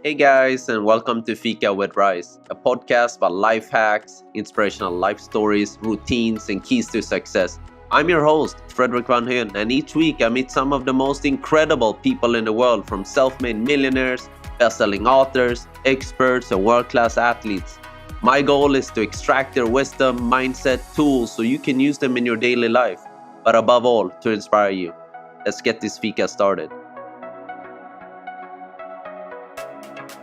Hey guys, and welcome to Fika with Rice, a podcast about life hacks, inspirational life stories, routines, and keys to success. I'm your host, Fredrik, and each week I meet some of the most incredible people in the world, from self-made millionaires, best-selling authors, experts, and world-class athletes. My goal is to extract their wisdom, mindset, tools so you can use them in your daily life, but above all, to inspire you. Let's get this Fika started.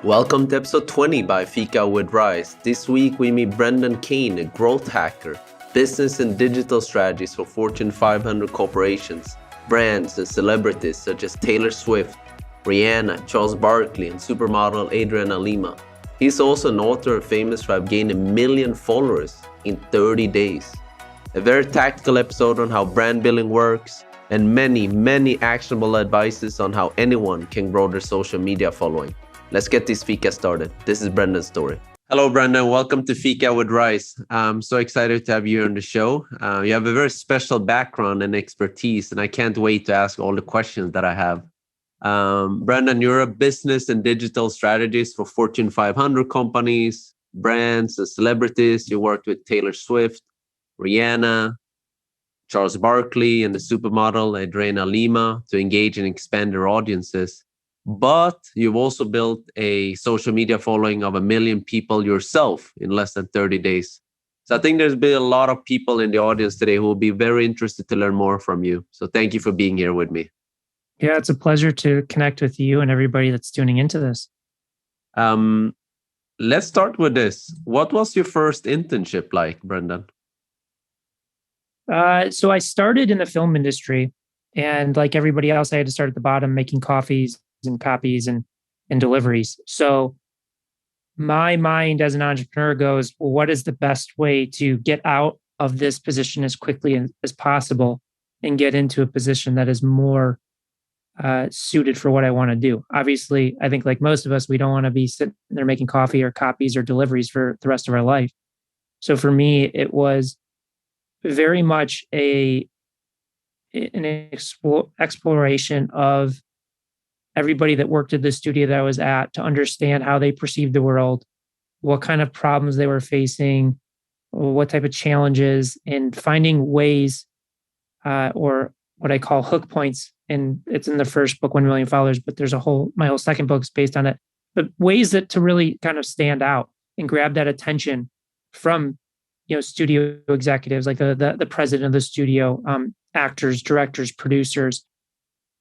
Welcome to episode 20 by Fika with Rice. This week we meet Kane, a growth hacker, business and digital strategies for Fortune 500 corporations, brands and celebrities such as Taylor Swift, Rihanna, Charles Barkley, and supermodel Adriana Lima. He's also an author famous for having gained 1 million followers in 30 days. A very tactical episode on how brand building works, and many actionable advices on how anyone can grow their social media following. Let's get this Fika started. This is Brendan's story. Hello, Brendan. Welcome to Fika with Rice. I'm so excited to have you on the show. You have a very special background and expertise, and I can't wait to ask all the questions that I have. Brendan, you're a business and digital strategist for Fortune 500 companies, brands, and celebrities. You worked with Taylor Swift, Rihanna, Charles Barkley, and the supermodel Adriana Lima to engage and expand their audiences. But you've also built a social media following of 1 million people yourself in less than 30 days. So I think there's been a lot of people in the audience today who will be very interested to learn more from you. So thank you for being here with me. Yeah, it's a pleasure to connect with you and everybody that's tuning into this. Let's start with this. What was your first internship like, Brendan? So I started in the film industry, and like everybody else, I had to start at the bottom making coffees and copies and deliveries. So my mind as an entrepreneur goes, well, what is the best way to get out of this position as quickly as possible and get into a position that is more suited for what I want to do? Obviously, I think like most of us, we don't want to be sitting there making coffee or copies or deliveries for the rest of our life. So for me, it was very much an exploration of everybody that worked at the studio that I was at to understand how they perceived the world, what kind of problems they were facing, what type of challenges, and finding ways or what I call hook points. And it's in the first book, 1 Million Followers, but there's my whole second book is based on it. But ways that to really kind of stand out and grab that attention from, studio executives, like the president of the studio, actors, directors, producers.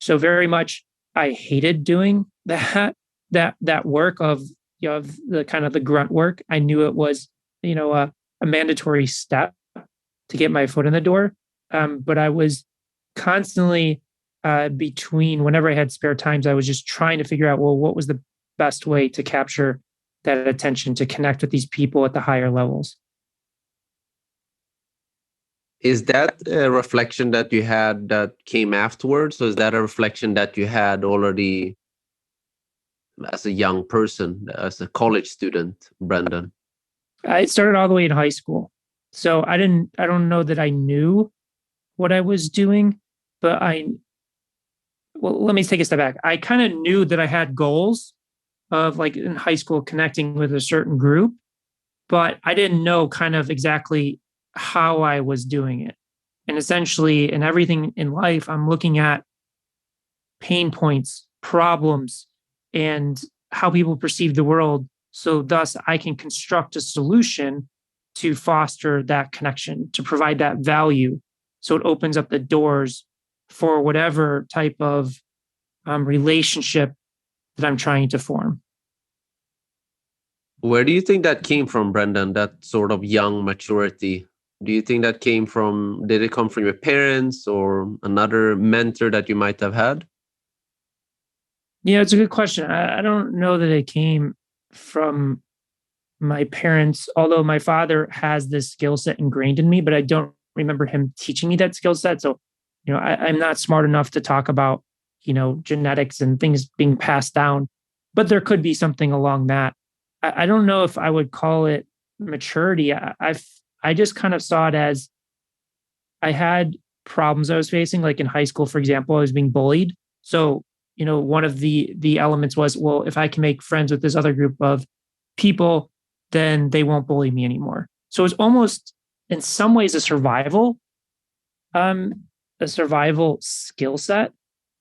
So very much I hated doing that work of the kind of the grunt work. I knew it was a mandatory step to get my foot in the door, but I was constantly between whenever I had spare times, I was just trying to figure out, well, what was the best way to capture that attention, to connect with these people at the higher levels. Is that a reflection that you had that came afterwards? Or is that a reflection that you had already as a young person, as a college student, Brendan? I started all the way in high school. So I don't know that I knew what I was doing, but let me take a step back. I kind of knew that I had goals of like in high school connecting with a certain group, but I didn't know kind of exactly how I was doing it. And essentially in everything in life, I'm looking at pain points, problems, and how people perceive the world. So thus I can construct a solution to foster that connection, to provide that value. So it opens up the doors for whatever type of relationship that I'm trying to form. Where do you think that came from, Brendan, that sort of young maturity? Do you think that did it come from your parents or another mentor that you might have had? Yeah, it's a good question. I don't know that it came from my parents, although my father has this skill set ingrained in me, but I don't remember him teaching me that skill set. So, I'm not smart enough to talk about, genetics and things being passed down, but there could be something along that. I don't know if I would call it maturity. I just kind of saw it as I had problems I was facing, like in high school, for example, I was being bullied. So one of the elements was, well, if I can make friends with this other group of people, then they won't bully me anymore. So it's almost in some ways um, a survival skill set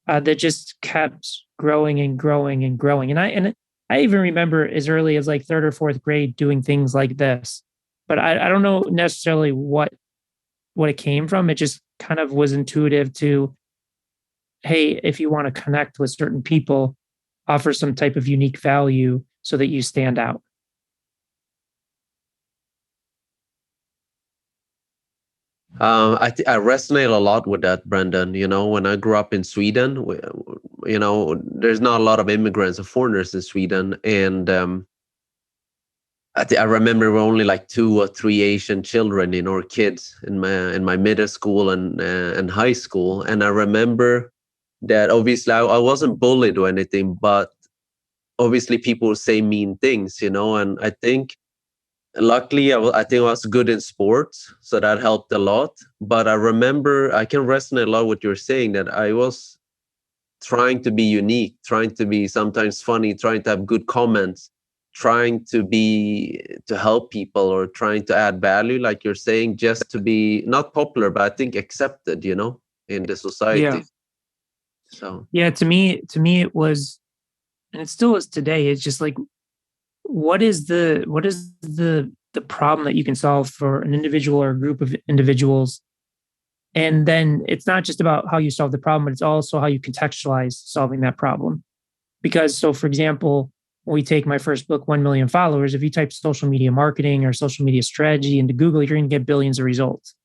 that just kept growing and growing and growing. And I even remember as early as like third or fourth grade doing things like this. But I don't know necessarily what it came from. It just kind of was intuitive to, hey, if you want to connect with certain people, offer some type of unique value so that you stand out. I resonate a lot with that, Brendan. When I grew up in Sweden, there's not a lot of immigrants or foreigners in Sweden, and I remember we were only like 2 or 3 Asian children, or kids in my middle school and high school. And I remember that obviously I wasn't bullied or anything, but obviously people would say mean things, and I think luckily I think I was good in sports, so that helped a lot. But I remember I can resonate a lot with what you're saying, that I was trying to be unique, trying to be sometimes funny, trying to have good comments, trying to help people, or trying to add value, like you're saying, just to be not popular, but I think accepted, in the Yeah. society. So Yeah. To me, it was, and it still is today. It's just like, what is the problem that you can solve for an individual or a group of individuals? And then it's not just about how you solve the problem, but it's also how you contextualize solving that problem. Because, so for example, when we take my first book, 1 million followers, if you type social media marketing or social media strategy into Google, you're going to get billions of results.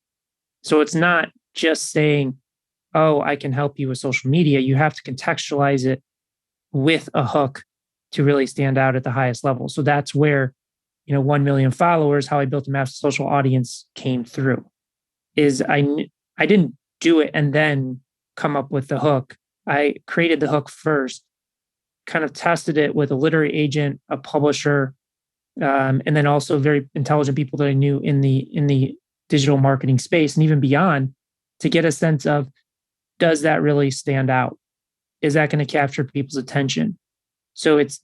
So it's not just saying, oh, I can help you with social media. You have to contextualize it with a hook to really stand out at the highest level. So that's where, 1 million followers, how I built a massive social audience came through. Is I didn't do it and then come up with the hook. I created the hook first, kind of tested it with a literary agent, a publisher, and then also very intelligent people that I knew in the digital marketing space and even beyond, to get a sense of, does that really stand out? Is that going to capture people's attention? So it's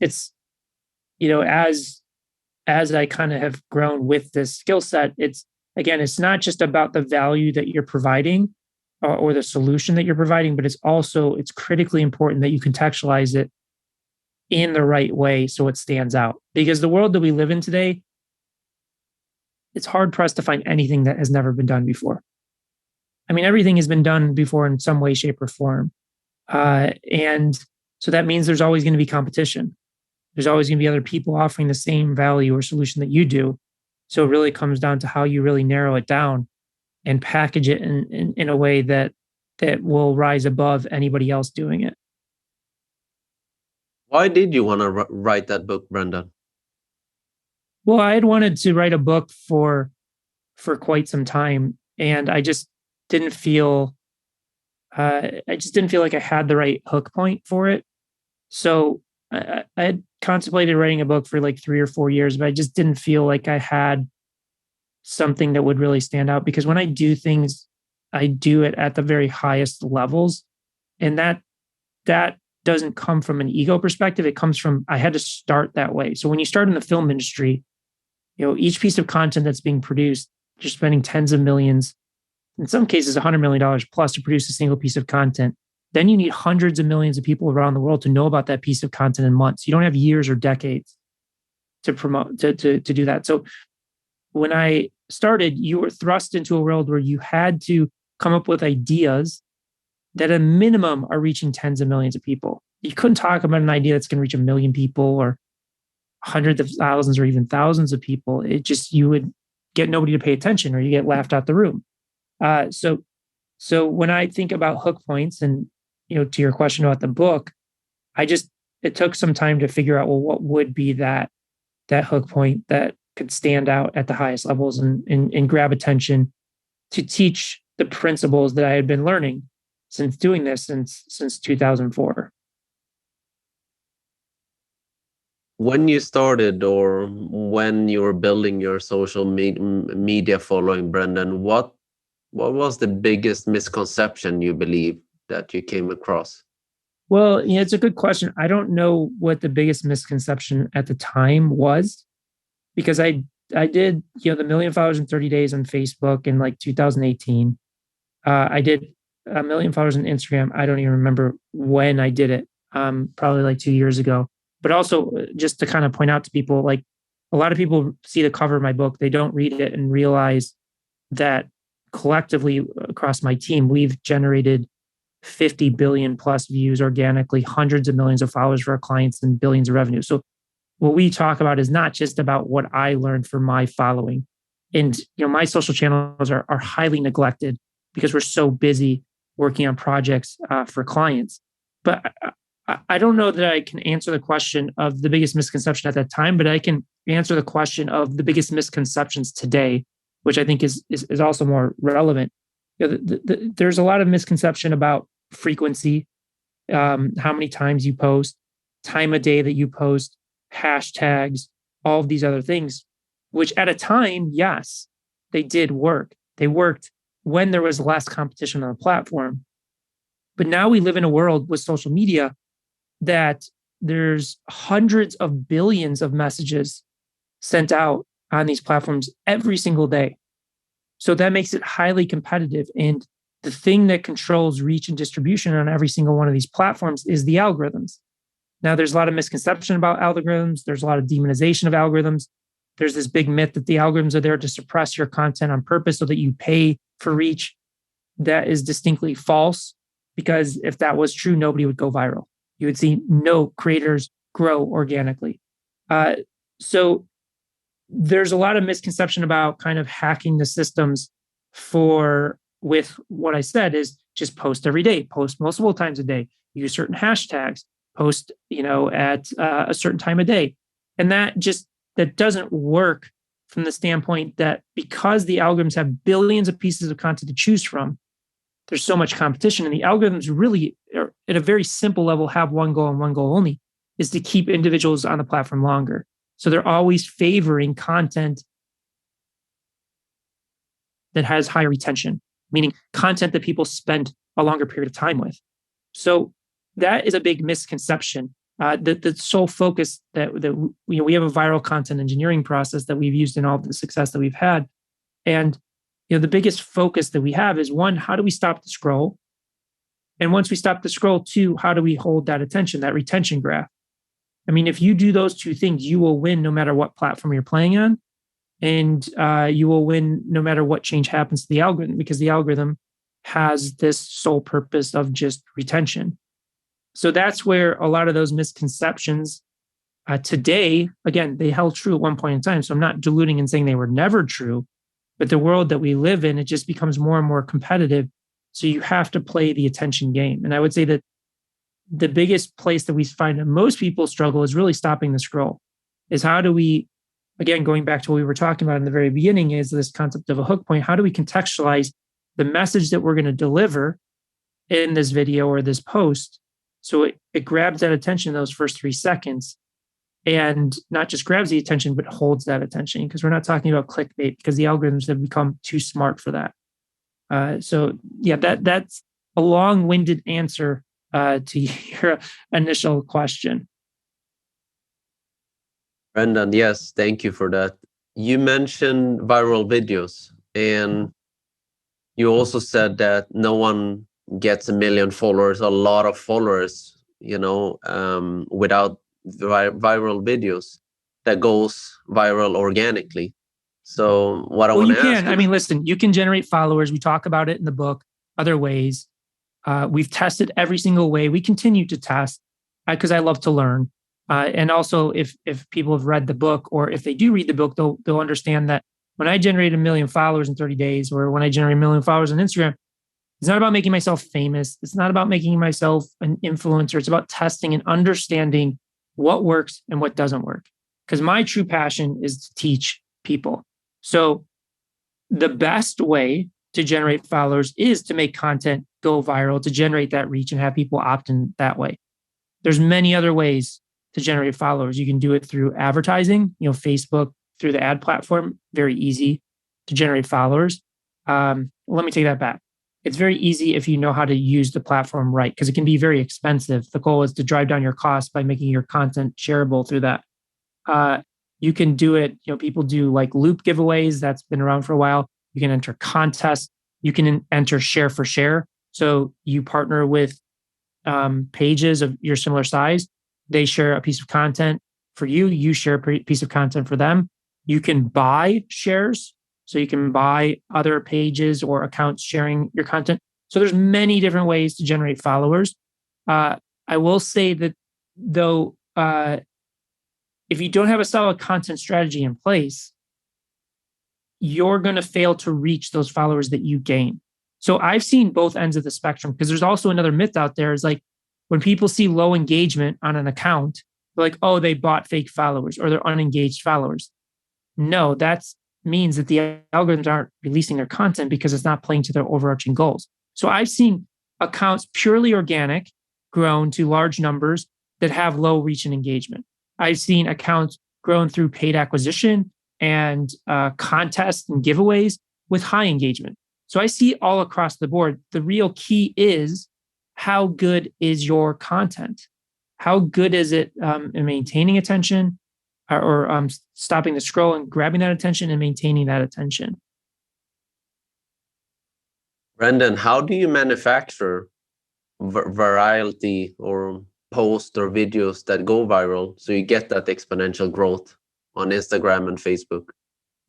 as I kind of have grown with this skill set, it's, again, it's not just about the value that you're providing or the solution that you're providing, but it's critically important that you contextualize it in the right way so it stands out. Because the world that we live in today, it's hard pressed to find anything that has never been done before. I mean, everything has been done before in some way, shape, or form. And so that means there's always going to be competition. There's always going to be other people offering the same value or solution that you do. So it really comes down to how you really narrow it down and package it in a way that will rise above anybody else doing it. why did you want to write that book, Brendan? Well, I had wanted to write a book for quite some time, and didn't feel I just didn't feel like I had the right hook point for it. So I had contemplated writing a book for like 3 or 4 years, but I just didn't feel like I had something that would really stand out. Because when I do things, I do it at the very highest levels, and that doesn't come from an ego perspective. It comes from, I had to start that way. So when you start in the film industry, each piece of content that's being produced, you're spending tens of millions, in some cases $100 million plus, to produce a single piece of content. Then you need hundreds of millions of people around the world to know about that piece of content in months. You don't have years or decades to promote to do that. So when I started, you were thrust into a world where you had to come up with ideas that at a minimum are reaching tens of millions of people. You couldn't talk about an idea that's going to reach 1 million people or hundreds of thousands or even thousands of people. You would get nobody to pay attention, or you get laughed out the room. So when I think about hook points, and to your question about the book, it took some time to figure out, well, what would be that hook point that could stand out at the highest levels and grab attention, to teach the principles that I had been learning since doing this since 2004. When you started, or when you were building your social media following, Brendan, what was the biggest misconception you believe that you came across? Well, it's a good question. I don't know what the biggest misconception at the time was because I did, the million followers in 30 days on Facebook in like 2018. I did a million followers on Instagram. I don't even remember when I did it. Probably like 2 years ago. But also, just to kind of point out to people, like a lot of people see the cover of my book, they don't read it and realize that collectively across my team, we've generated 50 billion plus views organically, hundreds of millions of followers for our clients, and billions of revenue. So what we talk about is not just about what I learned from my following. And my social channels are highly neglected because we're so busy working on projects for clients. But I don't know that I can answer the question of the biggest misconception at that time, but I can answer the question of the biggest misconceptions today, which I think is also more relevant. There's a lot of misconception about frequency, how many times you post, time of day that you post, hashtags, all of these other things, which at a time, yes, they did work. They worked when there was less competition on the platform. But now we live in a world with social media that there's hundreds of billions of messages sent out on these platforms every single day. So that makes it highly competitive. And the thing that controls reach and distribution on every single one of these platforms is the algorithms. Now, there's a lot of misconception about algorithms. There's a lot of demonization of algorithms. There's this big myth that the algorithms are there to suppress your content on purpose so that you pay for reach. That is distinctly false, because if that was true, nobody would go viral. You would see no creators grow organically. So there's a lot of misconception about kind of hacking the systems with what I said is just post every day, post multiple times a day, use certain hashtags, post, at a certain time of day. And that doesn't work from the standpoint that because the algorithms have billions of pieces of content to choose from, there's so much competition. And the algorithms really, at a very simple level, have one goal and one goal only, is to keep individuals on the platform longer. So they're always favoring content that has higher retention, meaning content that people spend a longer period of time with. So that is a big misconception. The sole focus that we have a viral content engineering process that we've used in all the success that we've had. And the biggest focus that we have is, one, how do we stop the scroll? And once we stop the scroll, two, how do we hold that attention, that retention graph? I mean, if you do those two things, you will win no matter what platform you're playing on. And you will win no matter what change happens to the algorithm, because the algorithm has this sole purpose of just retention. So that's where a lot of those misconceptions today, again, they held true at one point in time. So I'm not diluting and saying they were never true, but the world that we live in, it just becomes more and more competitive. So you have to play the attention game. And I would say that the biggest place that we find that most people struggle is really stopping the scroll. Is how do we, again, going back to what we were talking about in the very beginning, is this concept of a hook point. How do we contextualize the message that we're going to deliver in this video or this post so it grabs that attention in those first 3 seconds, and not just grabs the attention, but holds that attention? Because we're not talking about clickbait, because the algorithms have become too smart for that. So yeah, that's a long-winded answer to your initial question. Brendan, yes, thank you for that. You mentioned viral videos, and you also said that no one gets 1 million followers, a lot of followers, without viral videos that goes viral organically. So what I want to ask you can. I mean, listen, you can generate followers. We talk about it in the book, other ways. We've tested every single way. We continue to test because I love to learn. And also, if people have read the book, or if they do read the book, they'll understand that when I generate 1 million followers in 30 days, or when I generate 1 million followers on Instagram, it's not about making myself famous. It's not about making myself an influencer. It's about testing and understanding what works and what doesn't work. Because my true passion is to teach people. So the best way to generate followers is to make content go viral, to generate that reach and have people opt in that way. There's many other ways to generate followers. You can do it through advertising, Facebook, through the ad platform, very easy to generate followers. Let me take that back. It's very easy if you know how to use the platform right, because it can be very expensive. The goal is to drive down your costs by making your content shareable through that. Uh, you can do it. People do like loop giveaways. That's been around for a while. You can enter contests. You can enter share for share. So you partner with pages of your similar size. They share a piece of content for you. You share a piece of content for them. You can buy shares. So you can buy other pages or accounts sharing your content. So there's many different ways to generate followers. I will say that though, if you don't have a solid content strategy in place, you're going to fail to reach those followers that you gain. So I've seen both ends of the spectrum, because there's also another myth out there is like when people see low engagement on an account, they're like, oh, they bought fake followers or they're unengaged followers. No, that means that the algorithms aren't releasing their content because it's not playing to their overarching goals. So I've seen accounts purely organic grown to large numbers that have low reach and engagement. I've seen accounts grown through paid acquisition and contests and giveaways with high engagement. So I see all across the board. The real key is how good is your content? How good is it in maintaining attention or stopping the scroll and grabbing that attention and maintaining that attention? Brendan, how do you manufacture virality or posts or videos that go viral so you get that exponential growth on Instagram and Facebook?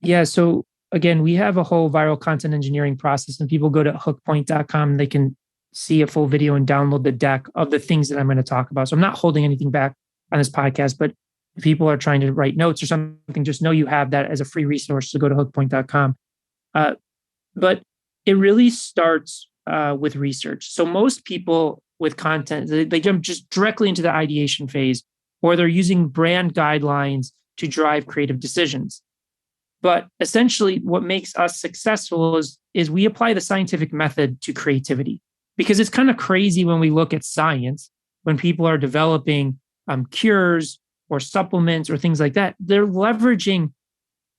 Yeah. So again, we have a whole viral content engineering process, and people go to hookpoint.com. They can see a full video and download the deck of the things that I'm going to talk about. So I'm not holding anything back on this podcast, but if people are trying to write notes or something, just know you have that as a free resource. So go to hookpoint.com. But it really starts with research. So most people with content, they jump just directly into the ideation phase, or they're using brand guidelines to drive creative decisions. But essentially, what makes us successful is we apply the scientific method to creativity. Because it's kind of crazy when we look at science, when people are developing cures or supplements or things like that, they're leveraging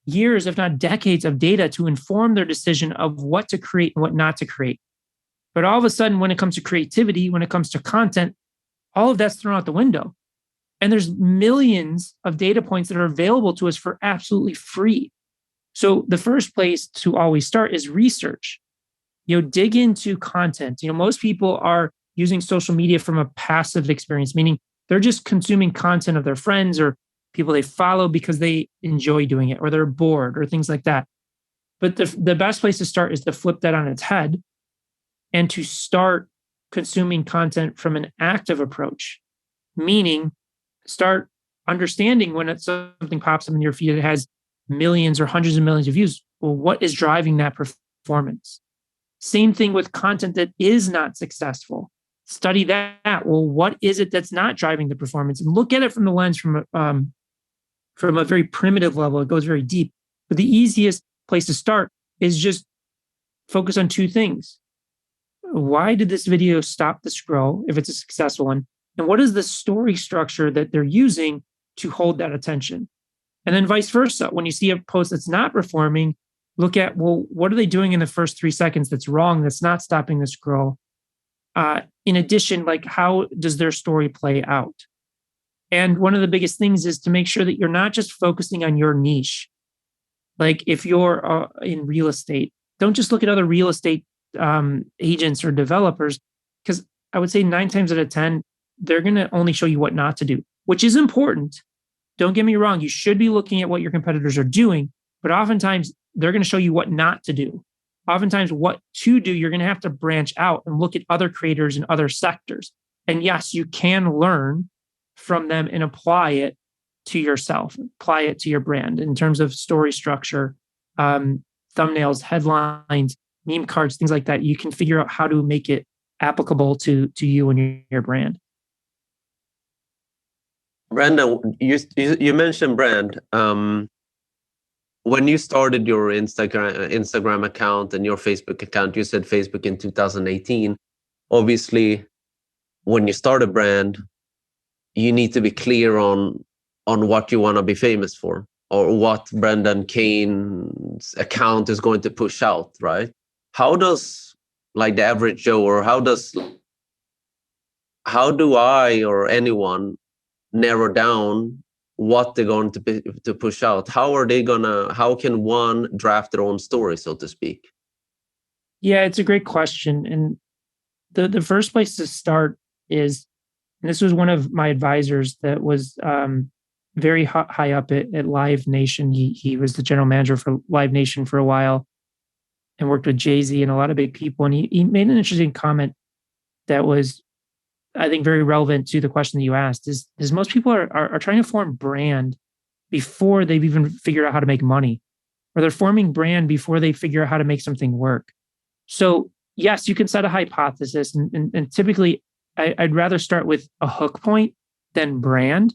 years, if not decades, of data to inform their decision of what to create and what not to create. But all of a sudden, when it comes to creativity, when it comes to content, all of that's thrown out the window. And there's millions of data points that are available to us for absolutely free. So the first place to always start is research. Dig into content. Most people are using social media from a passive experience, meaning they're just consuming content of their friends or people they follow because they enjoy doing it or they're bored or things like that. But the best place to start is to flip that on its head and to start consuming content from an active approach, meaning start understanding when something pops up in your feed that has millions or hundreds of millions of views. Well, what is driving that performance? Same thing with content that is not successful. Study that. Well, what is it that's not driving the performance? And look at it from the lens from a very primitive level. It goes very deep. But the easiest place to start is just focus on two things. Why did this video stop the scroll if it's a successful one? And what is the story structure that they're using to hold that attention? And then vice versa. When you see a post that's not performing, look at, well, what are they doing in the first 3 seconds that's wrong, that's not stopping the scroll? In addition, like, how does their story play out? And one of the biggest things is to make sure that you're not just focusing on your niche. Like if you're in real estate, don't just look at other real estate agents or developers, because I would say 9 times out of 10, they're going to only show you what not to do, which is important. Don't get me wrong. You should be looking at what your competitors are doing, but oftentimes they're going to show you what not to do. Oftentimes what to do, you're going to have to branch out and look at other creators in other sectors. And yes, you can learn from them and apply it to yourself, apply it to your brand in terms of story structure, thumbnails, headlines, meme cards, things like that. You can figure out how to make it applicable to you and your brand. Brandon, you mentioned brand. When you started your Instagram account and your Facebook account, you said Facebook in 2018. Obviously, when you start a brand, you need to be clear on what you want to be famous for, or what Brendan Kane's account is going to push out, right? How does like the average Joe, or how do I or anyone narrow down what they're going to push out? How can one draft their own story, so to speak? Yeah, it's a great question. And the first place to start is, and this was one of my advisors that was very high up at Live Nation. He was the general manager for Live Nation for a while and worked with Jay-Z and a lot of big people. And he made an interesting comment that was, I think, very relevant to the question that you asked, is most people are trying to form brand before they've even figured out how to make money, or they're forming brand before they figure out how to make something work. So yes, you can set a hypothesis, and typically I'd rather start with a hook point than brand,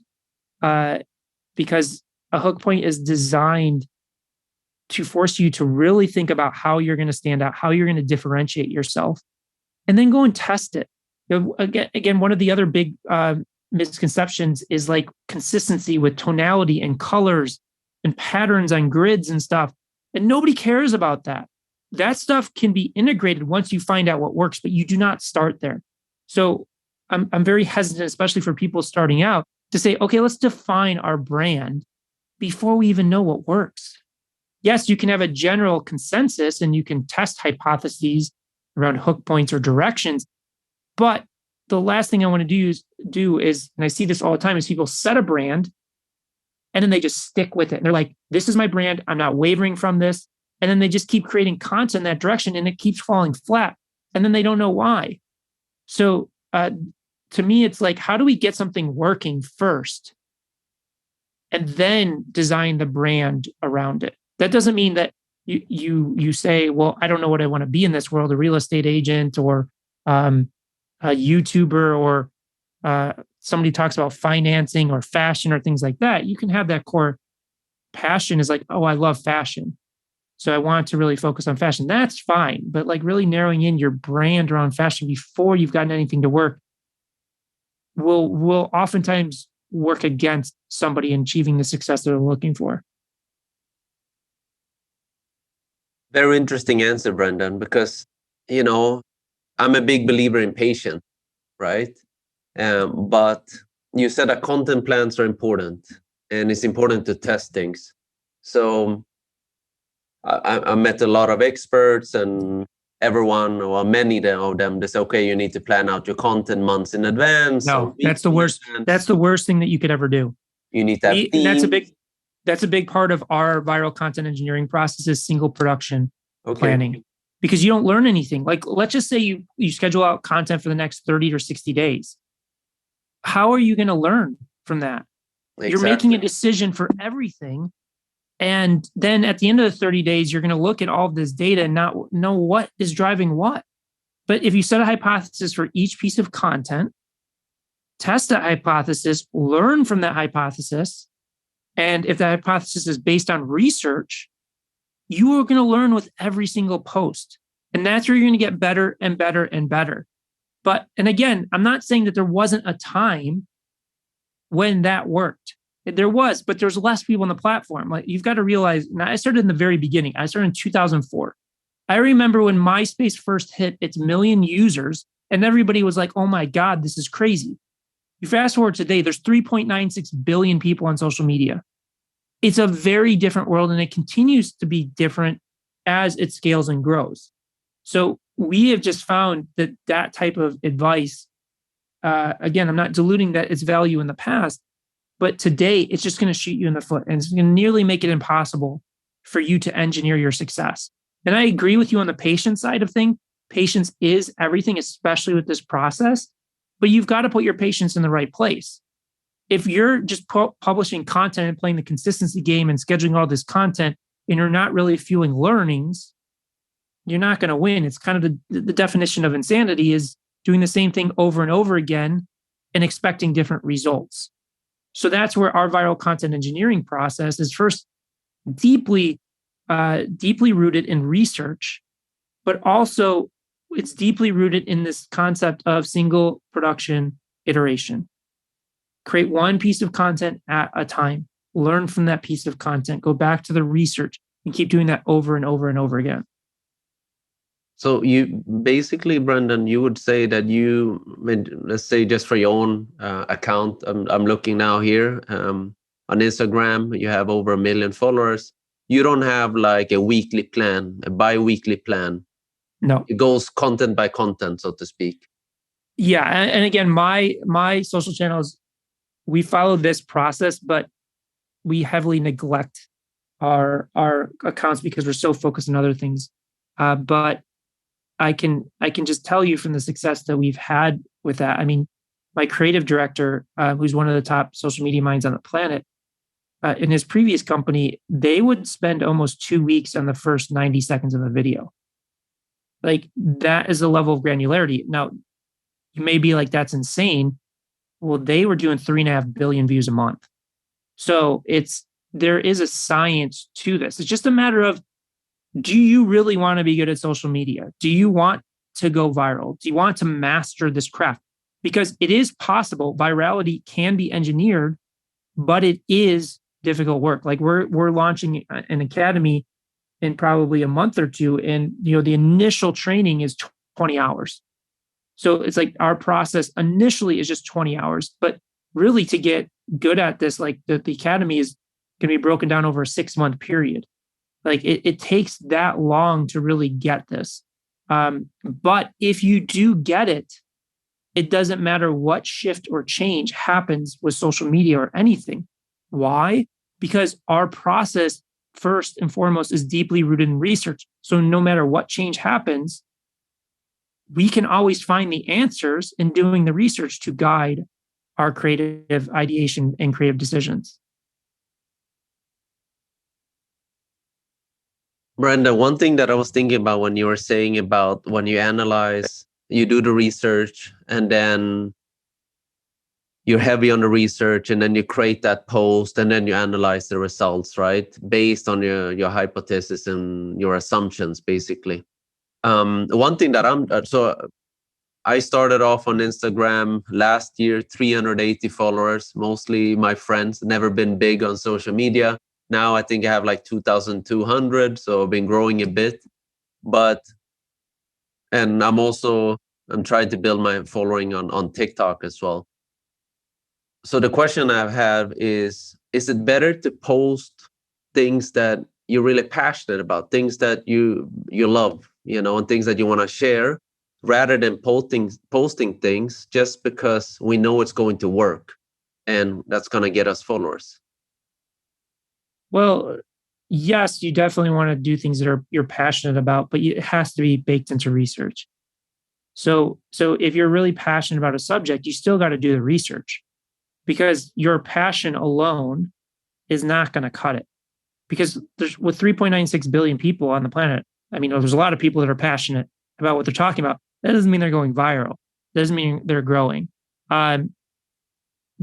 because a hook point is designed to force you to really think about how you're going to stand out, how you're going to differentiate yourself, and then go and test it. Again, one of the other big misconceptions is like consistency with tonality and colors and patterns on grids and stuff. And nobody cares about that. That stuff can be integrated once you find out what works, but you do not start there. So I'm very hesitant, especially for people starting out, to say, okay, let's define our brand before we even know what works. Yes, you can have a general consensus and you can test hypotheses around hook points or directions. But the last thing I want to do is, and I see this all the time, is people set a brand and then they just stick with it. And they're like, this is my brand. I'm not wavering from this. And then they just keep creating content in that direction and it keeps falling flat. And then they don't know why. So to me, it's like, how do we get something working first and then design the brand around it? That doesn't mean that you say, well, I don't know what I want to be in this world, a real estate agent or a YouTuber, or somebody talks about financing or fashion or things like that. You can have that core passion is like, oh, I love fashion, so I want to really focus on fashion. That's fine. But like really narrowing in your brand around fashion before you've gotten anything to work will oftentimes work against somebody in achieving the success they're looking for. Very interesting answer, Brendan, because, I'm a big believer in patience, right? But you said that content plans are important and it's important to test things. So I met a lot of experts, and everyone, or many of them, they say, okay, you need to plan out your content months in advance. No, that's the worst. That's the worst thing that you could ever do. You need to have themes. That's a big part of our viral content engineering process is single production planning, because you don't learn anything. Like, let's just say you schedule out content for the next 30 or 60 days. How are you going to learn from that? Exactly. You're making a decision for everything. And then at the end of the 30 days, you're going to look at all of this data and not know what is driving what. But if you set a hypothesis for each piece of content, test that hypothesis, learn from that hypothesis, and if that hypothesis is based on research, you are going to learn with every single post. And that's where you're going to get better and better and better. And again, I'm not saying that there wasn't a time when that worked. There was, but there's less people on the platform. Like, you've got to realize, and I started in the very beginning. I started in 2004. I remember when MySpace first hit its 1 million users, and everybody was like, oh my God, this is crazy. You fast forward today, there's 3.96 billion people on social media. It's a very different world, and it continues to be different as it scales and grows. So we have just found that type of advice, again, I'm not diluting that its value in the past, but today it's just going to shoot you in the foot, and it's going to nearly make it impossible for you to engineer your success. And I agree with you on the patience side of things. Patience is everything, especially with this process, but you've got to put your patience in the right place. If you're just publishing content and playing the consistency game and scheduling all this content, and you're not really fueling learnings, you're not going to win. It's kind of the definition of insanity is doing the same thing over and over again and expecting different results. So that's where our viral content engineering process is first deeply rooted in research, but also it's deeply rooted in this concept of single production iteration. Create one piece of content at a time, learn from that piece of content, go back to the research, and keep doing that over and over and over again. So you basically, Brendan, you would say that let's say just for your own account, I'm looking now here on Instagram, you have over 1 million followers. You don't have like a weekly plan, a bi-weekly plan. No. It goes content by content, so to speak. Yeah. And again, my social channels, we follow this process, but we heavily neglect our accounts because we're so focused on other things. But I can just tell you from the success that we've had with that. I mean, my creative director, who's one of the top social media minds on the planet, in his previous company, they would spend almost 2 weeks on the first 90 seconds of a video. Like that is the level of granularity. Now, you may be like, that's insane. Well, they were doing 3.5 billion views a month. So there is a science to this. It's just a matter of, do you really want to be good at social media? Do you want to go viral? Do you want to master this craft? Because it is possible. Virality can be engineered, but it is difficult work. Like we're launching an academy in probably a month or two, and the initial training is 20 hours. So it's like our process initially is just 20 hours, but really to get good at this, like the academy is going to be broken down over a 6-month period. Like it takes that long to really get this. But if you do get it, it doesn't matter what shift or change happens with social media or anything. Why? Because our process, first and foremost, is deeply rooted in research. So no matter what change happens, we can always find the answers in doing the research to guide our creative ideation and creative decisions. Brenda, one thing that I was thinking about when you were saying about when you analyze, you do the research, and then you're heavy on the research, and then you create that post, and then you analyze the results, right? Based on your hypothesis and your assumptions, basically. One thing that I started off on Instagram last year, 380 followers, mostly my friends, never been big on social media. Now I think I have like 2,200, so I've been growing a bit. And I'm trying to build my following on TikTok as well. So the question I have is it better to post things that you're really passionate about, things that you love, and things that you want to share, rather than posting things just because we know it's going to work and that's going to get us followers? Well, yes, you definitely want to do things that you're passionate about, but it has to be baked into research. So if you're really passionate about a subject, you still got to do the research, because your passion alone is not going to cut it. Because with 3.96 billion people on the planet, I mean, there's a lot of people that are passionate about what they're talking about. That doesn't mean they're going viral. That doesn't mean they're growing.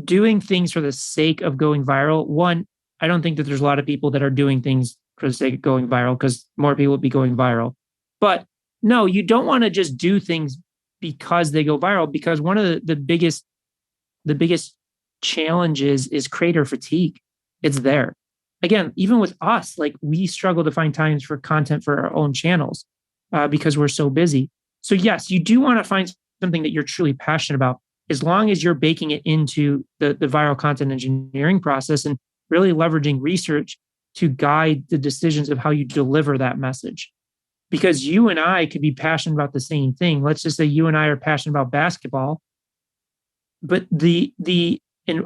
Doing things for the sake of going viral, one, I don't think that there's a lot of people that are doing things for the sake of going viral, because more people would be going viral. But no, you don't want to just do things because they go viral, because one of the biggest challenges is creator fatigue. It's there. Again, even with us, like we struggle to find times for content for our own channels because we're so busy. So yes, you do want to find something that you're truly passionate about, as long as you're baking it into the viral content engineering process and really leveraging research to guide the decisions of how you deliver that message. Because you and I could be passionate about the same thing. Let's just say you and I are passionate about basketball, but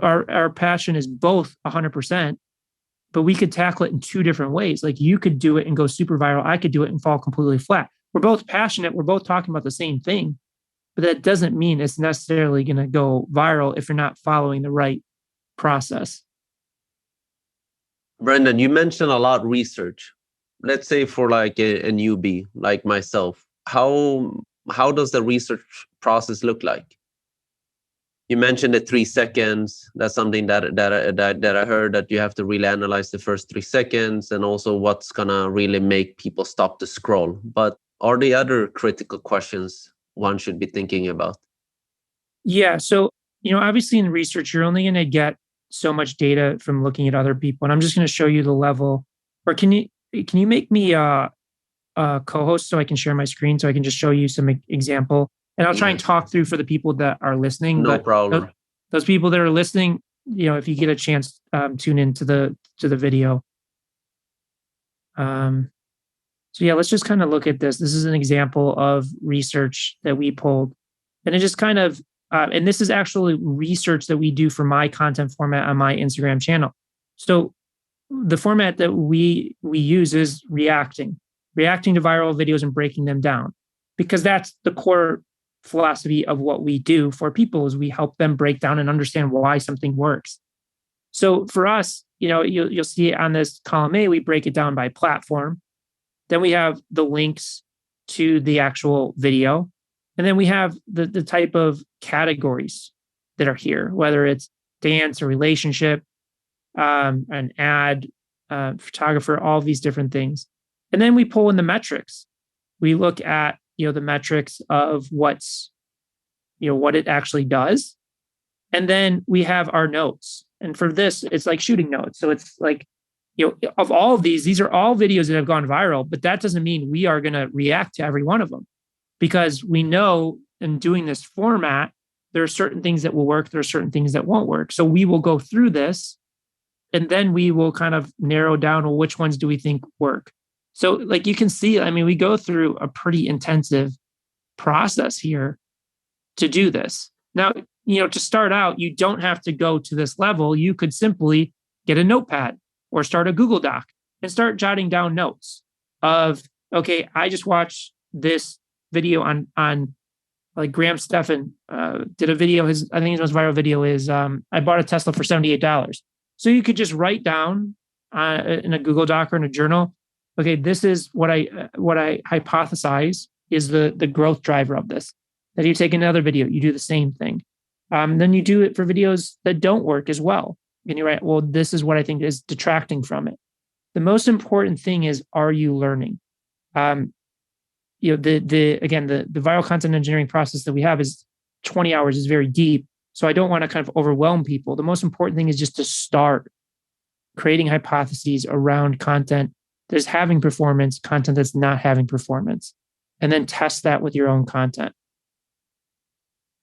our passion is both 100%, but we could tackle it in two different ways. Like you could do it and go super viral. I could do it and fall completely flat. We're both passionate. We're both talking about the same thing, but that doesn't mean it's necessarily going to go viral if you're not following the right process. Brendan, you mentioned a lot research. Let's say for like a newbie like myself, how does the research process look like? You mentioned the 3 seconds. That's something that I heard, that you have to really analyze the first 3 seconds, and also what's gonna really make people stop to scroll. But are the other critical questions one should be thinking about? Yeah. So, obviously in research, you're only going to get so much data from looking at other people. And I'm just going to show you the level, or can you make me co-host so I can share my screen so I can just show you some example. And I'll try and talk through for the people that are listening. No but problem. Those people that are listening, if you get a chance, tune into the video. So yeah, let's just kind of look at this. This is an example of research that we pulled, and it just kind of, and this is actually research that we do for my content format on my Instagram channel. So the format that we use is reacting to viral videos and breaking them down, because that's the core philosophy of what we do for people is we help them break down and understand why something works. So for us, you'll see it on this column A, we break it down by platform. Then we have the links to the actual video. And then we have the type of categories that are here, whether it's dance or relationship, an ad, photographer, all of these different things. And then we pull in the metrics. We look at, the metrics of what it actually does. And then we have our notes. And for this, it's like shooting notes. So it's like, of all of these are all videos that have gone viral, but that doesn't mean we are going to react to every one of them, because we know in doing this format, there are certain things that will work. There are certain things that won't work. So we will go through this and then we will kind of narrow down, well, which ones do we think work? So like you can see, we go through a pretty intensive process here to do this. Now, to start out, you don't have to go to this level. You could simply get a notepad or start a Google Doc and start jotting down notes of, okay, I just watched this video on like Graham Stephan did a video. I think his most viral video is I bought a Tesla for $78. So you could just write down in a Google Doc or in a journal, okay, this is what I hypothesize is the growth driver of this. Then you take another video, you do the same thing. Then you do it for videos that don't work as well. And you're right, well, this is what I think is detracting from it. The most important thing is, are you learning? The viral content engineering process that we have is 20 hours, is very deep. So I don't want to kind of overwhelm people. The most important thing is just to start creating hypotheses around content that is having performance, content that's not having performance, and then test that with your own content.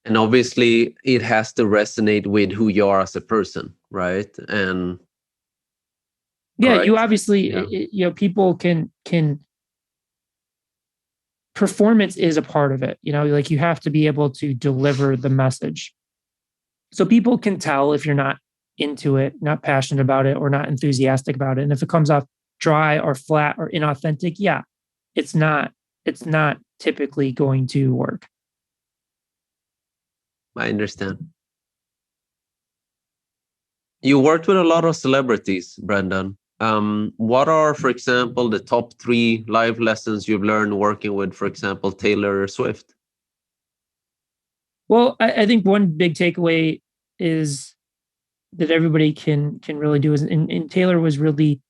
And obviously, it has to resonate with who you are as a person, right? And yeah, right. You obviously, people can. Performance is a part of it. Like you have to be able to deliver the message. So people can tell if you're not into it, not passionate about it, or not enthusiastic about it. And if it comes off dry or flat or inauthentic, yeah, it's not typically going to work. I understand. You worked with a lot of celebrities, Brendan. What are, for example, the top 3 life lessons you've learned working with, for example, Taylor Swift? Well, I think one big takeaway is that everybody can really do is, and Taylor was really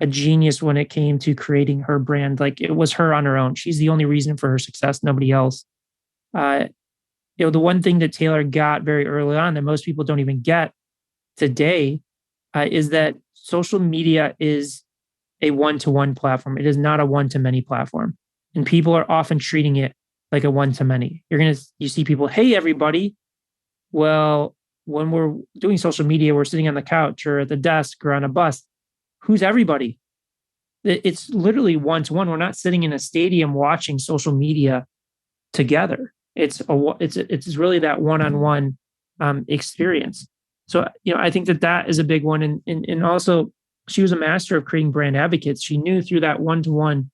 a genius when it came to creating her brand. Like it was her on her own. She's the only reason for her success, nobody else. The one thing that Taylor got very early on that most people don't even get today is that social media is a one-to-one platform. It is not a one-to-many platform. And people are often treating it like a one-to-many. You see people, hey, everybody. Well, when we're doing social media, we're sitting on the couch or at the desk or on a bus. Who's everybody? It's literally one-to-one. We're not sitting in a stadium watching social media together. It's really that one-on-one experience. So, I think that is a big one. And also, she was a master of creating brand advocates. She knew through that one-to-one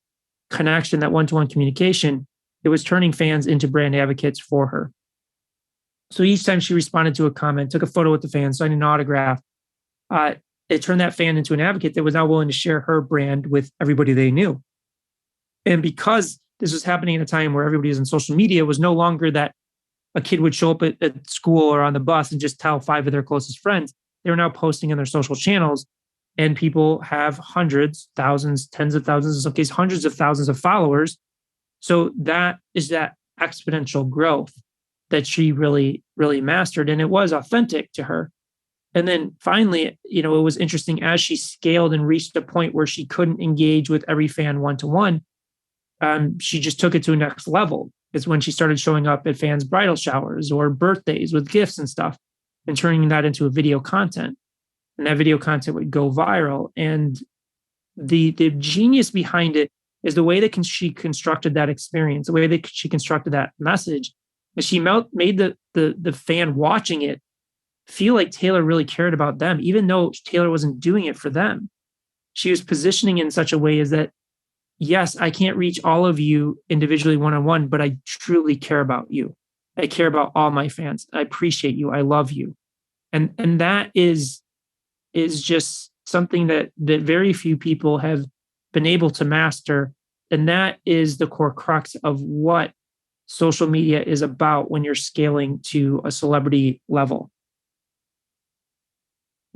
connection, that one-to-one communication, it was turning fans into brand advocates for her. So each time she responded to a comment, took a photo with the fan, signed an autograph, it turned that fan into an advocate that was now willing to share her brand with everybody they knew. And because this was happening at a time where everybody was on social media, it was no longer that a kid would show up at school or on the bus and just tell 5 of their closest friends. They were now posting on their social channels, and people have hundreds, thousands, tens of thousands, in some cases, hundreds of thousands of followers. So that is that exponential growth that she really, really mastered. And it was authentic to her. And then finally, it was interesting as she scaled and reached a point where she couldn't engage with every fan one-to-one. she just took it to a next level. It's when she started showing up at fans' bridal showers or birthdays with gifts and stuff and turning that into a video content. And that video content would go viral. And the genius behind it is the way that she constructed that experience, the way that she constructed that message, is she made the fan watching it feel like Taylor really cared about them, even though Taylor wasn't doing it for them. She was positioning in such a way as that, yes, I can't reach all of you individually one-on-one, but I truly care about you. I care about all my fans. I appreciate you. I love you. And that is just something that very few people have been able to master. And that is the core crux of what social media is about when you're scaling to a celebrity level.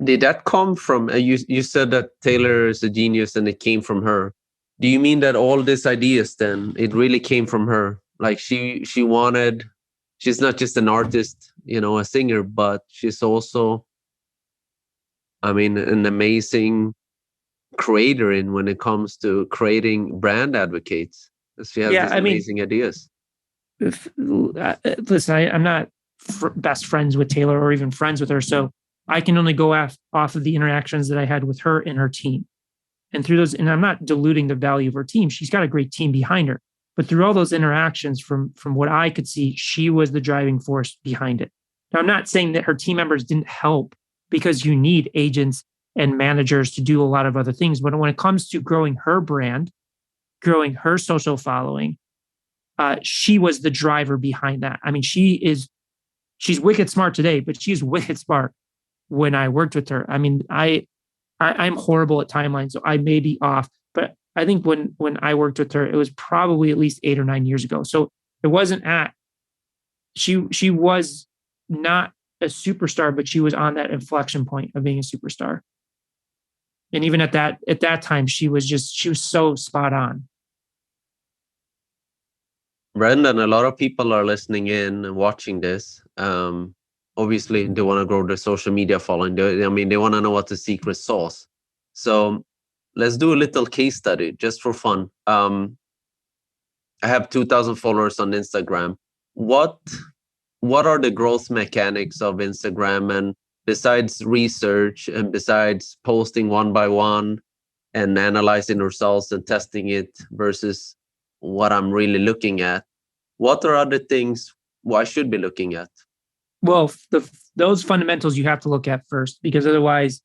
Did that come from, you said that Taylor is a genius and it came from her. Do you mean that all these ideas then, it really came from her? Like she's not just an artist, a singer, but she's also, an amazing creator when it comes to creating brand advocates. She has these amazing ideas. Listen, I'm not best friends with Taylor or even friends with her, so I can only go off of the interactions that I had with her and her team. And through those, and I'm not diluting the value of her team. She's got a great team behind her. But through all those interactions, from what I could see, she was the driving force behind it. Now, I'm not saying that her team members didn't help, because you need agents and managers to do a lot of other things. But when it comes to growing her brand, growing her social following, she was the driver behind that. She's wicked smart today, but she's wicked smart when I worked with her. I'm horrible at timelines, so I may be off. But I think when I worked with her, it was probably at least 8 or 9 years ago. So it wasn't she was not a superstar, but she was on that inflection point of being a superstar. And even at that time, she was so spot on. Brendan, a lot of people are listening in and watching this. Obviously, they want to grow their social media following. They want to know what the secret sauce. So let's do a little case study just for fun. I have 2,000 followers on Instagram. What are the growth mechanics of Instagram? And besides research and besides posting one by one and analyzing results and testing it versus what I'm really looking at, what are other things I should be looking at? Well, those fundamentals you have to look at first, because otherwise,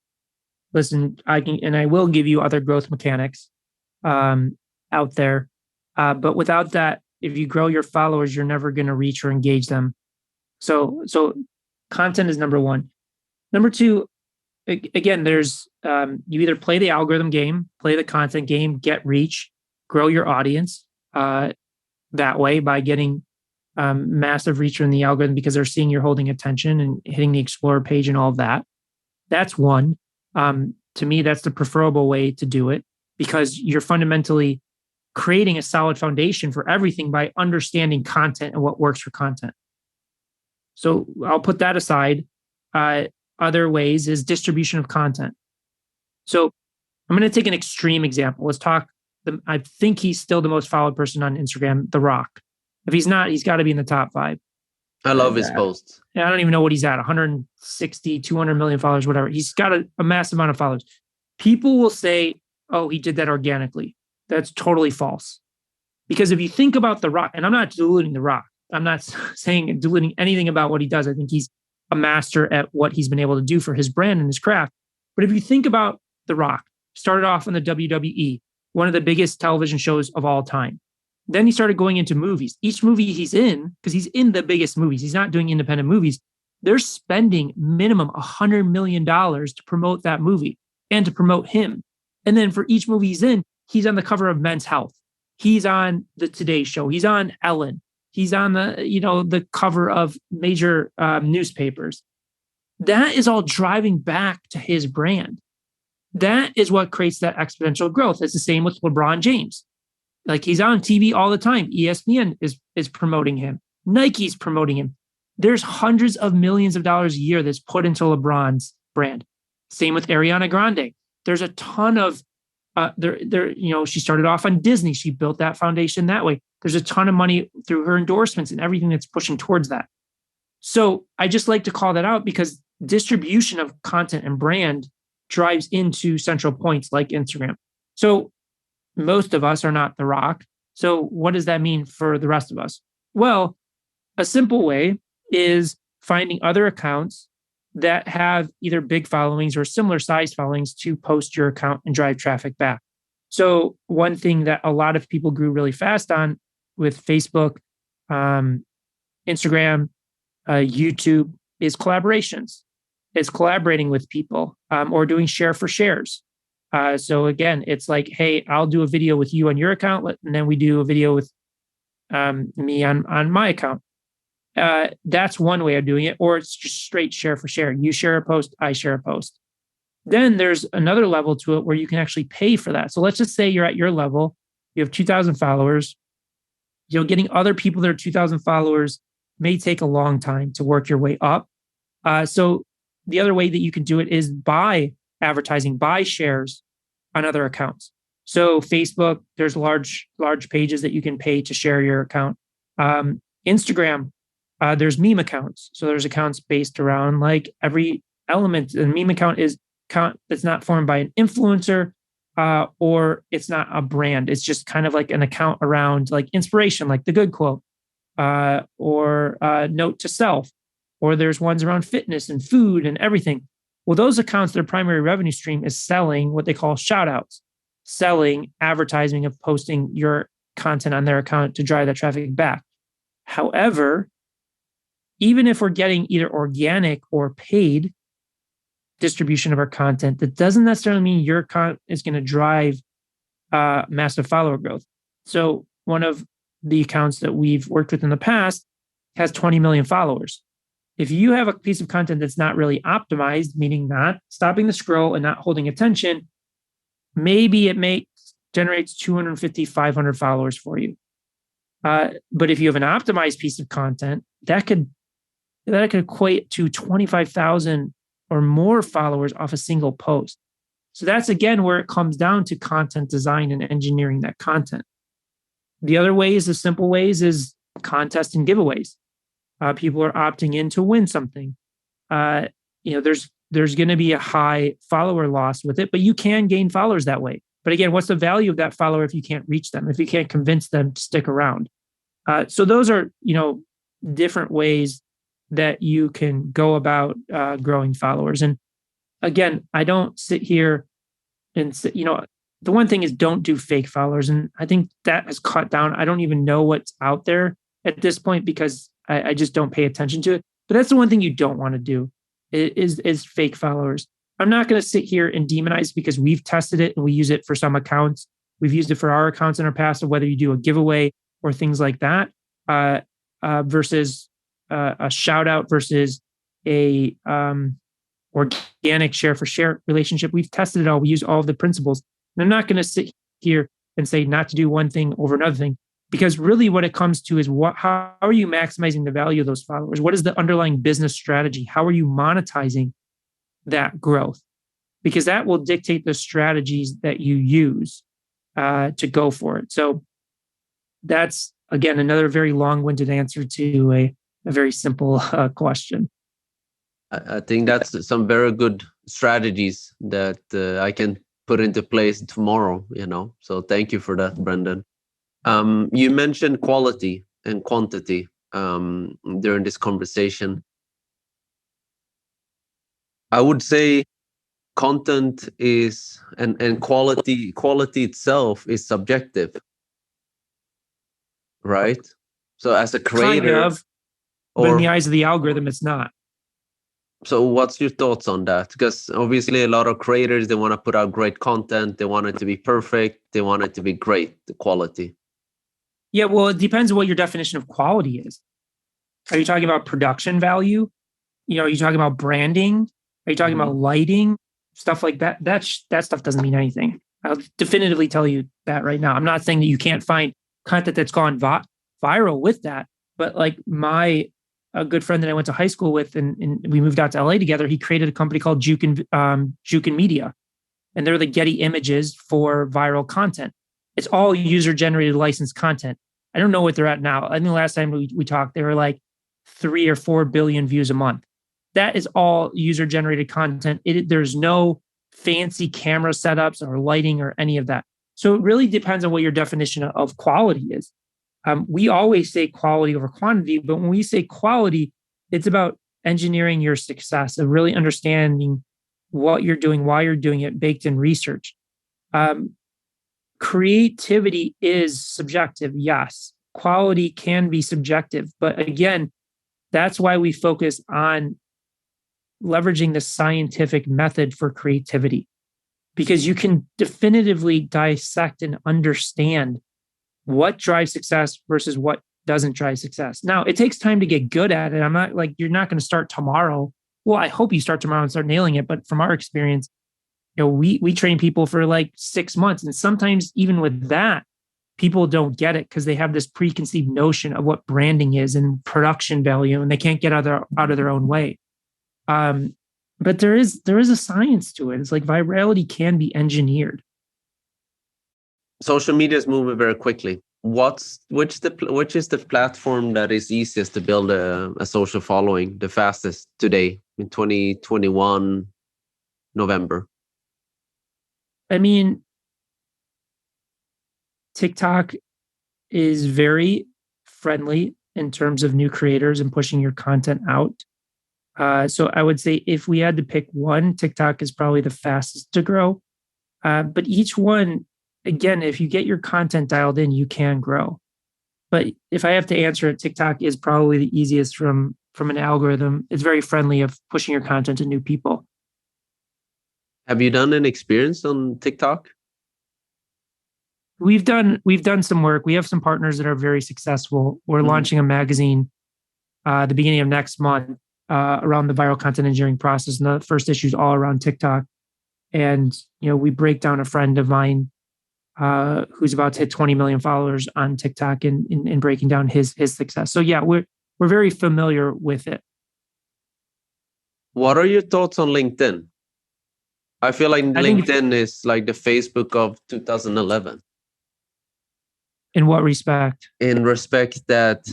listen, I will give you other growth mechanics out there. But without that, if you grow your followers, you're never going to reach or engage them. So content is number one. Number two, again, there's you either play the algorithm game, play the content game, get reach, grow your audience that way by getting massive reach in the algorithm because they're seeing you're holding attention and hitting the Explorer page and all of that. That's one. To me, that's the preferable way to do it, because you're fundamentally creating a solid foundation for everything by understanding content and what works for content. So I'll put that aside. Other ways is distribution of content. So I'm going to take an extreme example. Let's talk. I think he's still the most followed person on Instagram, The Rock. If he's not, he's got to be in the top 5. I love his posts. I don't even know what he's at, 160, 200 million followers, whatever. He's got a massive amount of followers. People will say, oh, he did that organically. That's totally false. Because if you think about The Rock, and I'm not diluting The Rock. I'm not saying diluting anything about what he does. I think he's a master at what he's been able to do for his brand and his craft. But if you think about The Rock, started off in the WWE, one of the biggest television shows of all time. Then he started going into movies. Each movie he's in, because he's in the biggest movies, he's not doing independent movies, they're spending minimum $100 million to promote that movie and to promote him. And then for each movie he's in, he's on the cover of Men's Health. He's on the Today Show. He's on Ellen. He's on the cover of major newspapers. That is all driving back to his brand. That is what creates that exponential growth. It's the same with LeBron James. Like, he's on TV all the time. ESPN is promoting him. Nike's promoting him. There's hundreds of millions of dollars a year that's put into LeBron's brand. Same with Ariana Grande. There's a ton of She started off on Disney. She built that foundation that way. There's a ton of money through her endorsements and everything that's pushing towards that. So I just like to call that out because distribution of content and brand drives into central points like Instagram. So most of us are not The Rock. So what does that mean for the rest of us? Well, a simple way is finding other accounts that have either big followings or similar sized followings to post your account and drive traffic back. So one thing that a lot of people grew really fast on with Facebook, Instagram, YouTube is collaborations. It's collaborating with people or doing share for shares. So again, it's like, hey, I'll do a video with you on your account, and then we do a video with me on my account. That's one way of doing it, or it's just straight share for share. You share a post, I share a post. Then there's another level to it where you can actually pay for that. So let's just say you're at your level, you have 2,000 followers. Getting other people that are 2,000 followers may take a long time to work your way up. So the other way that you can do it is buy advertising, buy shares on other accounts. So Facebook, there's large pages that you can pay to share your account. Instagram, there's meme accounts. So there's accounts based around like every element. A meme account is account that's not formed by an influencer or it's not a brand. It's just kind of like an account around like inspiration, like the good quote or note to self. Or there's ones around fitness and food and everything. Well, those accounts, their primary revenue stream is selling what they call shout outs, selling advertising of posting your content on their account to drive that traffic back. However, even if we're getting either organic or paid distribution of our content, that doesn't necessarily mean your content is going to drive massive follower growth. So one of the accounts that we've worked with in the past has 20 million followers. If you have a piece of content that's not really optimized, meaning not stopping the scroll and not holding attention, maybe it generates 250, 500 followers for you. But if you have an optimized piece of content, that could equate to 25,000 or more followers off a single post. So that's again where it comes down to content design and engineering that content. The other ways, the simple ways, is contests and giveaways. People are opting in to win something. There's going to be a high follower loss with it, but you can gain followers that way. But again, what's the value of that follower if you can't reach them, if you can't convince them to stick around? So those are, different ways that you can go about growing followers. And again, I don't sit here and say, the one thing is don't do fake followers. And I think that has cut down. I don't even know what's out there at this point because I just don't pay attention to it. But that's the one thing you don't want to do is fake followers. I'm not going to sit here and demonize because we've tested it and we use it for some accounts. We've used it for our accounts in our past of whether you do a giveaway or things like that versus a shout out versus a organic share for share relationship. We've tested it all. We use all of the principles. And I'm not going to sit here and say not to do one thing over another thing. Because really what it comes to is how are you maximizing the value of those followers? What is the underlying business strategy? How are you monetizing that growth? Because that will dictate the strategies that you use to go for it. So that's, again, another very long-winded answer to a very simple question. I think that's some very good strategies that I can put into place tomorrow, So thank you for that, Brendan. You mentioned quality and quantity during this conversation. I would say content is and quality itself is subjective, right? So as a creator, kind of, but in the eyes of the algorithm, it's not. So what's your thoughts on that? Because obviously a lot of creators, they want to put out great content. They want it to be perfect. They want it to be great, the quality. Yeah, well, it depends on what your definition of quality is. Are you talking about production value? Are you talking about branding? Are you talking about lighting? Stuff like that? That stuff doesn't mean anything. I'll definitively tell you that right now. I'm not saying that you can't find content that's gone viral with that, but like a good friend that I went to high school with and we moved out to LA together, he created a company called Jukin Media. and they're the Getty images for viral content. It's all user-generated licensed content. I don't know what they're at now. I think the last time we talked, they were like 3 or 4 billion views a month. That is all user-generated content. There's no fancy camera setups or lighting or any of that. So it really depends on what your definition of quality is. We always say quality over quantity, but when we say quality, it's about engineering your success and really understanding what you're doing, why you're doing it, baked in research. Creativity is subjective, yes. Quality can be subjective, but again, that's why we focus on leveraging the scientific method for creativity, because you can definitively dissect and understand what drives success versus what doesn't drive success. Now, it takes time to get good at it. I'm not like, you're not going to start tomorrow. Well, I hope you start tomorrow and start nailing it. But from our experience, we train people for like 6 months. And sometimes even with that, people don't get it because they have this preconceived notion of what branding is and production value, and they can't get out of their own way. But there is a science to it. It's like virality can be engineered. Social media is moving very quickly. Which is the platform that is easiest to build a social following the fastest today in 2021 November? I mean, TikTok is very friendly in terms of new creators and pushing your content out. So I would say if we had to pick one, TikTok is probably the fastest to grow. But each one, again, if you get your content dialed in, you can grow. But if I have to answer it, TikTok is probably the easiest from an algorithm. It's very friendly of pushing your content to new people. Have you done an experience on TikTok? We've done some work. We have some partners that are very successful. We're launching a magazine the beginning of next month around the viral content engineering process. And the first issue is all around TikTok. And we break down a friend of mine who's about to hit 20 million followers on TikTok in breaking down his success. So yeah, we're very familiar with it. What are your thoughts on LinkedIn? I feel like LinkedIn is like the Facebook of 2011. In what respect? In respect that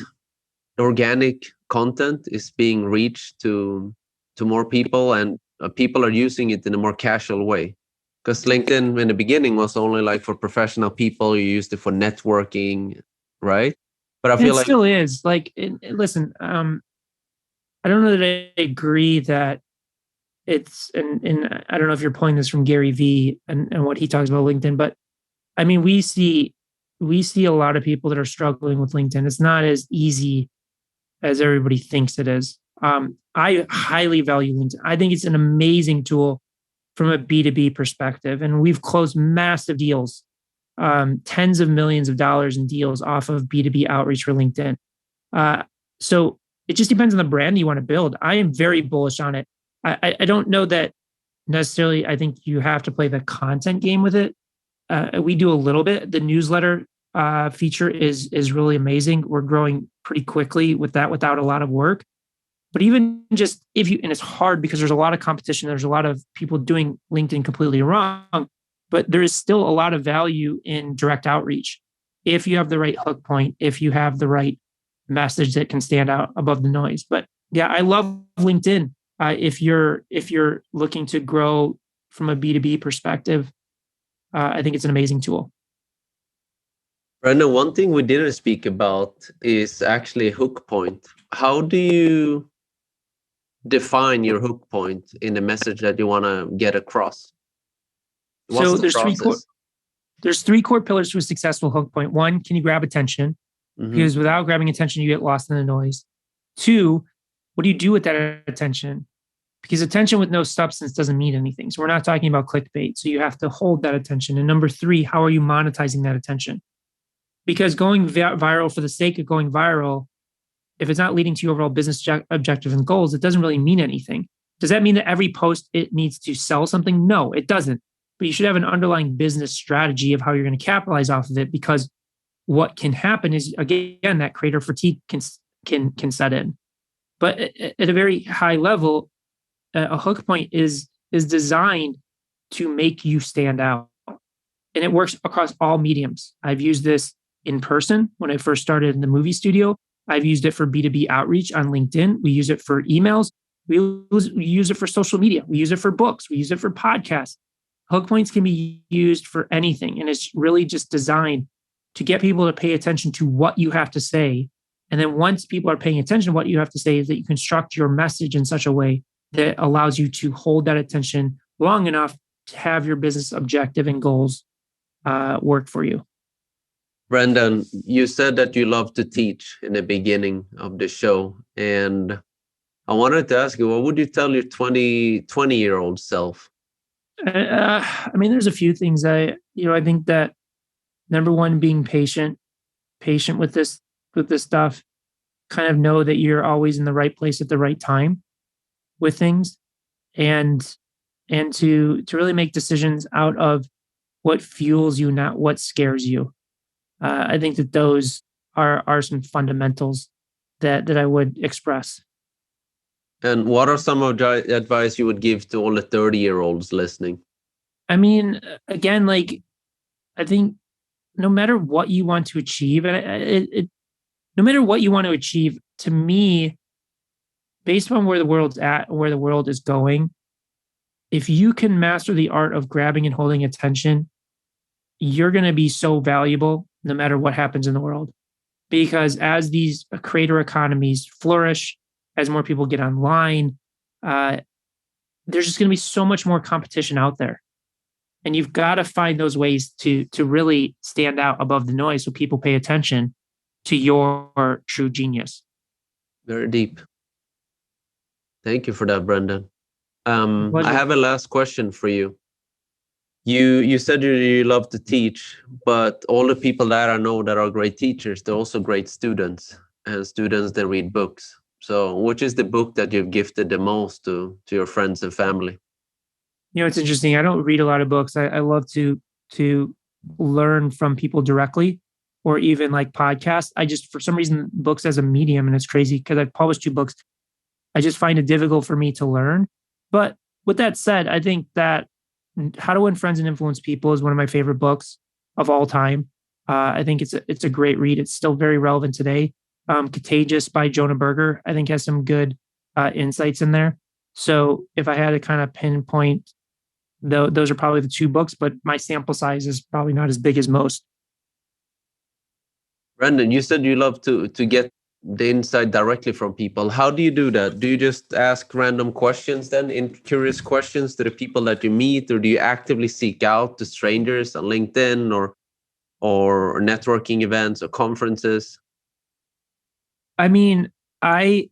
organic content is being reached to more people, and people are using it in a more casual way. Because LinkedIn in the beginning was only like for professional people. You used it for networking, right? But I feel like it still is. Like, listen, I don't know that I agree that it's, and I don't know if you're pulling this from Gary Vee and what he talks about LinkedIn, but I mean, we see a lot of people that are struggling with LinkedIn. It's not as easy as everybody thinks it is. I highly value LinkedIn. I think it's an amazing tool from a B2B perspective. And we've closed massive deals, tens of millions of dollars in deals off of B2B outreach for LinkedIn. So it just depends on the brand you want to build. I am very bullish on it. I don't know that necessarily. I think you have to play the content game with it. We do a little bit. The newsletter feature is really amazing. We're growing pretty quickly with that without a lot of work. But even just and it's hard because there's a lot of competition. There's a lot of people doing LinkedIn completely wrong, but there is still a lot of value in direct outreach. If you have the right hook point, if you have the right message that can stand out above the noise. But yeah, I love LinkedIn. If you're looking to grow from a B2B perspective, I think it's an amazing tool. Brendan, one thing we didn't speak about is actually hook point. How do you define your hook point in the message that you want to get across? What's the process? There's three core pillars to a successful hook point. One, can you grab attention? Because without grabbing attention, you get lost in the noise. Two, what do you do with that attention? Because attention with no substance doesn't mean anything. So we're not talking about clickbait. So you have to hold that attention. And number three, how are you monetizing that attention? Because going viral for the sake of going viral, if it's not leading to your overall business objective and goals, it doesn't really mean anything. Does that mean that every post, it needs to sell something? No, it doesn't. But you should have an underlying business strategy of how you're going to capitalize off of it, because what can happen is, again, that creator fatigue can set in. But at a very high level, a hook point is designed to make you stand out. And it works across all mediums. I've used this in person when I first started in the movie studio. I've used it for B2B outreach on LinkedIn. We use it for emails. We use it for social media. We use it for books. We use it for podcasts. Hook points can be used for anything. And it's really just designed to get people to pay attention to what you have to say. And then once people are paying attention to what you have to say, is that you construct your message in such a way that allows you to hold that attention long enough to have your business objective and goals work for you. Brendan, you said that you love to teach in the beginning of the show. And I wanted to ask you, what would you tell your 20-year-old self? I mean, there's a few things I think that number one, being patient with this stuff, kind of know that you're always in the right place at the right time with things, and to really make decisions out of what fuels you, not what scares you. I think that those are some fundamentals that I would express. And what are some of the advice you would give to all the 30-year-olds listening? I mean, again, like, I think no matter what you want to achieve, and no matter what you want to achieve, to me, based on where the world's at, where the world is going, if you can master the art of grabbing and holding attention, you're going to be so valuable no matter what happens in the world. Because as these creator economies flourish, as more people get online, there's just going to be so much more competition out there. And you've got to find those ways to really stand out above the noise so people pay attention to your true genius. Very deep. Thank you for that, Brendan. I have a last question for you. You said you love to teach, but all the people that I know that are great teachers, they're also great students, and students that read books. So which is the book that you've gifted the most to your friends and family? It's interesting. I don't read a lot of books. I love to learn from people directly, or even like podcasts. I just, for some reason, books as a medium, and it's crazy because I've published 2 books. I just find it difficult for me to learn. But with that said, I think that How to Win Friends and Influence People is one of my favorite books of all time. I think it's a great read. It's still very relevant today. Contagious by Jonah Berger, I think, has some good insights in there. So if I had to kind of pinpoint, those are probably the 2 books, but my sample size is probably not as big as most. Brendan, you said you love to get the insight directly from people. How do you do that? Do you just ask random questions then, curious questions to the people that you meet, or do you actively seek out the strangers on LinkedIn or networking events or conferences? I mean, I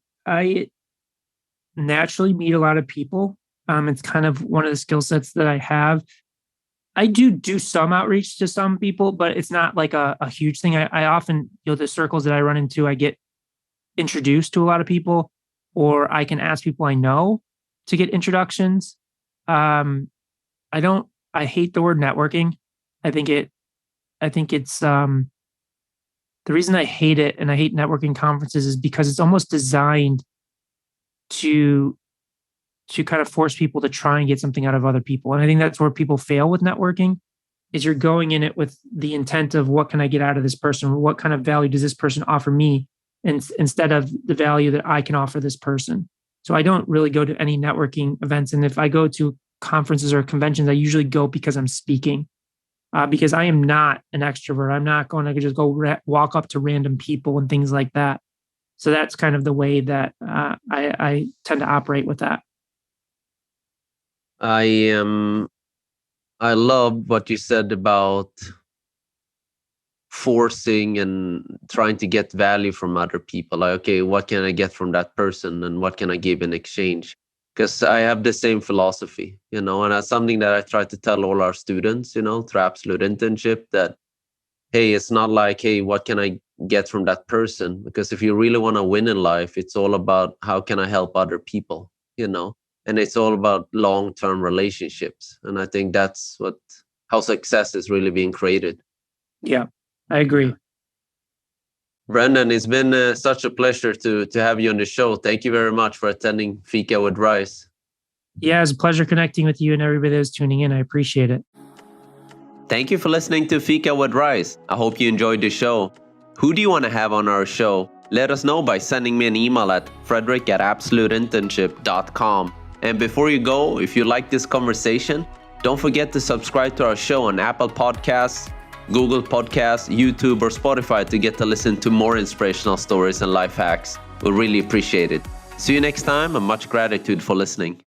naturally meet a lot of people. It's kind of one of the skill sets that I have. I do some outreach to some people, but it's not like a huge thing. I often, the circles that I run into, I get introduced to a lot of people, or I can ask people I know to get introductions. I hate the word networking. I think it's the reason I hate it, and I hate networking conferences, is because it's almost designed to kind of force people to try and get something out of other people. And I think that's where people fail with networking, is you're going in it with the intent of, what can I get out of this person? What kind of value does this person offer me? And instead of the value that I can offer this person. So I don't really go to any networking events. And if I go to conferences or conventions, I usually go because I'm speaking, because I am not an extrovert. I'm not going to just go walk up to random people and things like that. So that's kind of the way that I tend to operate with that. I love what you said about forcing and trying to get value from other people. Like, okay, what can I get from that person, and what can I give in exchange? Because I have the same philosophy, and that's something that I try to tell all our students, through Absolute Internship, that, hey, it's not like, hey, what can I get from that person? Because if you really want to win in life, it's all about how can I help other people, and it's all about long-term relationships. And I think that's how success is really being created. Yeah, I agree. Brendan, it's been such a pleasure to have you on the show. Thank you very much for attending Fika with Rice. Yeah, it was a pleasure connecting with you and everybody that was tuning in. I appreciate it. Thank you for listening to Fika with Rice. I hope you enjoyed the show. Who do you want to have on our show? Let us know by sending me an email at fredrik@absoluteinternship.com. And before you go, if you like this conversation, don't forget to subscribe to our show on Apple Podcasts, Google Podcasts, YouTube, or Spotify to get to listen to more inspirational stories and life hacks. We'll really appreciate it. See you next time, and much gratitude for listening.